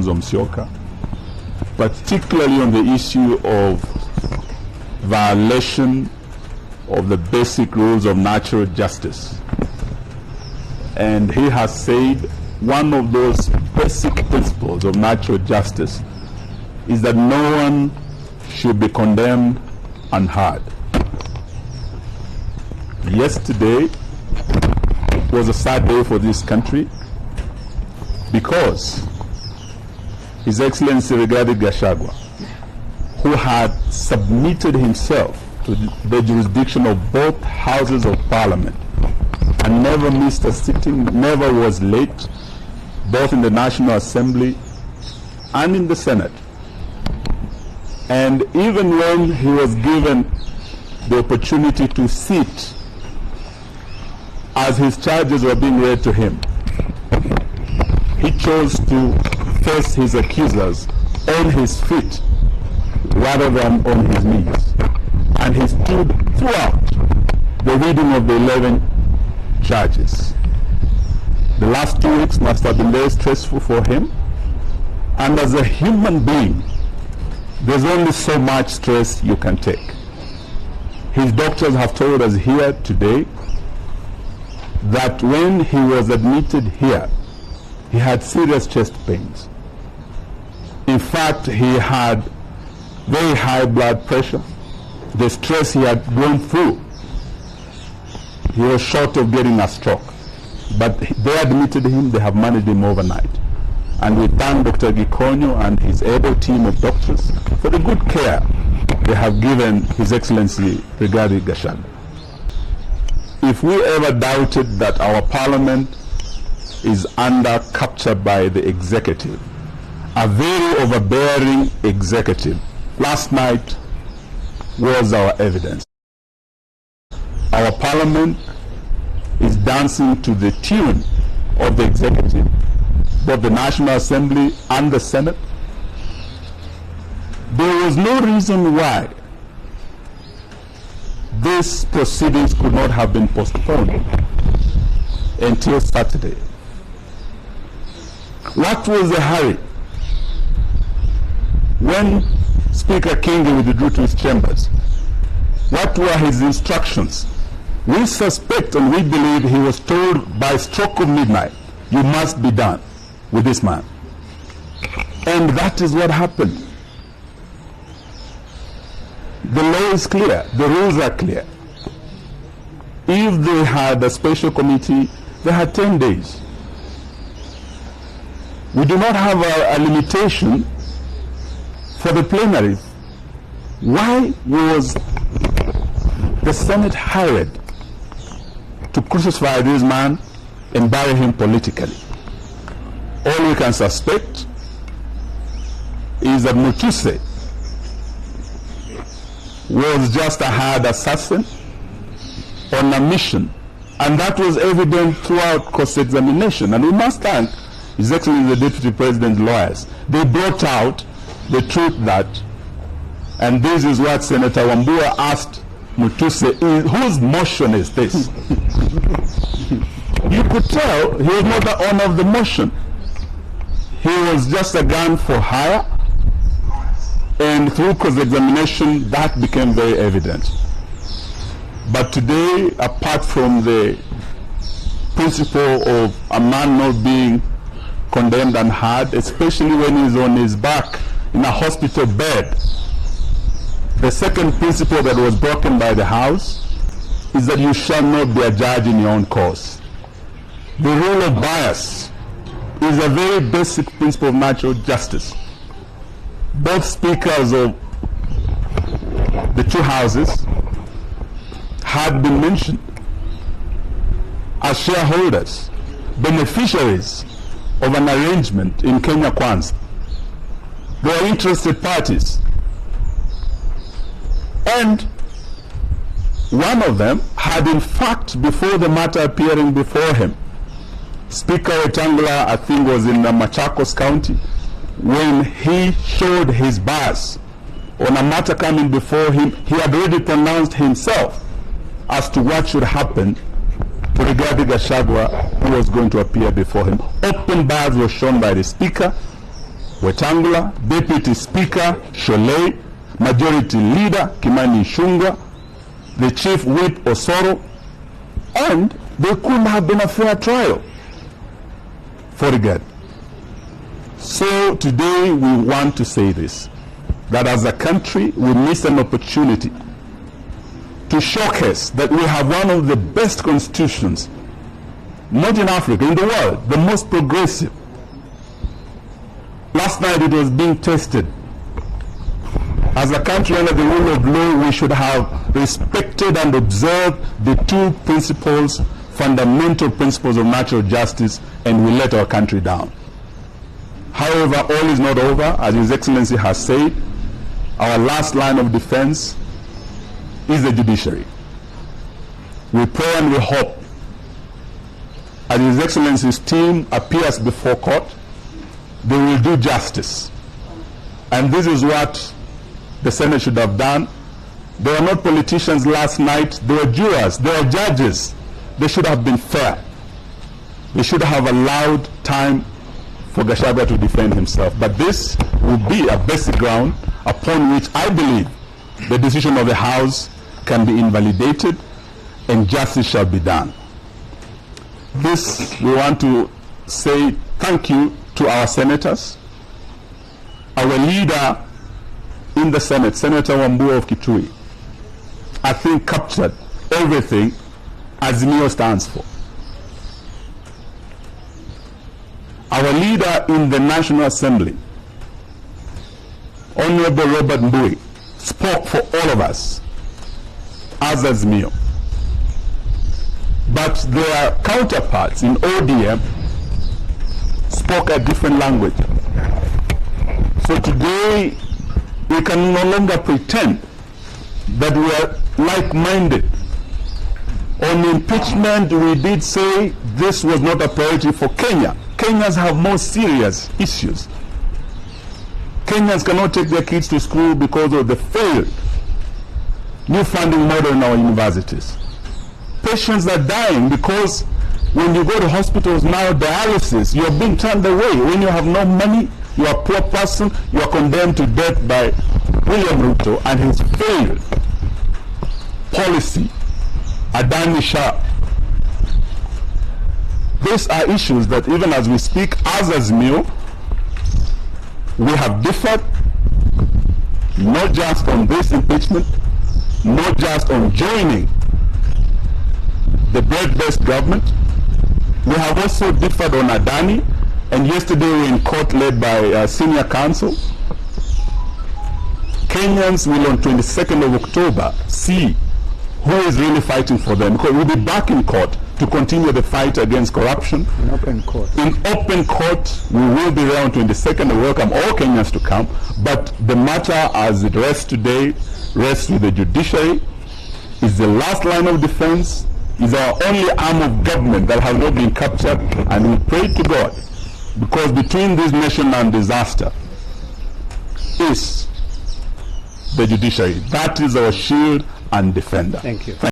Kalonzo Musyoka, particularly on the issue of violation of the basic rules of natural justice. And he has said one of those basic principles of natural justice is that no one should be condemned unheard. Yesterday was a sad day for this country because His Excellency Rigathi Gachagua, who had submitted himself to the jurisdiction of both houses of parliament and never missed a sitting, never was late, both in the National Assembly and in the Senate. And even when he was given the opportunity to sit as his charges were being read to him, he chose to face his accusers on his feet rather than on his knees. And he stood throughout the reading of the 11 charges. The last 2 weeks must have been very stressful for him. And as a human being, there's only so much stress you can take. His doctors have told us here today that when he was admitted here, he had serious chest pains. In fact, he had very high blood pressure. The stress he had gone through, he was short of getting a stroke. But they admitted him, they have managed him overnight. And we thank Dr. Gikonyo and his able team of doctors for the good care they have given His Excellency Rigathi Gachagua. If we ever doubted that our parliament is under capture by the executive, a very overbearing executive, last night was our evidence. Our parliament is dancing to the tune of the executive, both the National Assembly and the Senate. There was no reason why these proceedings could not have been postponed until Saturday. What was the hurry? When Speaker Kingi withdrew to his chambers, what were his instructions? We suspect and we believe he was told by stroke of midnight, you must be done with this man. And that is what happened. The law is clear, the rules are clear. If they had a special committee, they had 10 days. We do not have a limitation for the plenary. Why was the Senate hired to crucify this man and bury him politically? All we can suspect is that Mutuse was just a hired assassin on a mission, and that was evident throughout cross-examination. And we must thank His Excellency the Deputy President's lawyers. They brought out the truth that, and this is what Senator Wambua asked Mutuse, whose motion is this? You could tell he was not the owner of the motion. He was just a gun for hire, and through cross-examination that became very evident. But today, apart from the principle of a man not being condemned unheard, especially when he's on his back in a hospital bed, the second principle that was broken by the House is that you shall not be a judge in your own cause. The rule of bias is a very basic principle of natural justice. Both speakers of the two houses had been mentioned as shareholders, beneficiaries of an arrangement in Kenya Kwanza. They were interested parties. And one of them had in fact, before the matter appearing before him, Speaker Wetangula, I think, was in Machakos County, when he showed his bias on a matter coming before him, he had already pronounced himself as to what should happen to Rigathi Gachagua, who was going to appear before him. Open bias was shown by the Speaker, Wetangula, Deputy Speaker Sholei, Majority Leader Kimani Ichung'wah, the Chief Whip Osoro, and there couldn't have been a fair trial for Rigathi. So today we want to say this, that as a country we missed an opportunity to showcase that we have one of the best constitutions, not in Africa, in the world, the most progressive. Last night it was being tested. As a country under the rule of law, we should have respected and observed the two principles, fundamental principles of natural justice, and we let our country down. However, all is not over. As His Excellency has said, our last line of defense is the judiciary. We pray and we hope, as His Excellency's team appears before court, they will do justice. And this is what the Senate should have done. They were not politicians last night. They were jurors. They were judges. They should have been fair. They should have allowed time for Gachagua to defend himself. But this will be a basic ground upon which I believe the decision of the House can be invalidated and justice shall be done. This, we want to say thank you to our senators. Our leader in the Senate, Senator Wambua of Kitui, I think captured everything Azimio stands for. Our leader in the National Assembly, Honorable Robert Mbui, spoke for all of us as Azimio. But their counterparts in ODM spoke a different language. So today, we can no longer pretend that we are like-minded. On impeachment, we did say this was not a priority for Kenya. Kenyans have more serious issues. Kenyans cannot take their kids to school because of the failed new funding model in our universities. Patients are dying because when you go to hospitals now, dialysis, you're being turned away. When you have no money, you are a poor person, you are condemned to death by William Ruto and his failed policy, Adani Shah. These are issues that even as we speak, as Azimio, we have differed, not just on this impeachment, not just on joining the broad-based government. We have also differed on Adani, and yesterday we were in court led by senior counsel. Kenyans will on 22nd of October see who is really fighting for them, because we'll be back in court to continue the fight against corruption. In open court. In open court, we will be there on 22nd. We welcome all Kenyans to come, but the matter as it rests today rests with the judiciary. Is the last line of defense, is our only arm of government that has not been captured, and we pray to God, because between this nation and disaster is the judiciary. That is our shield and defender. Thank you.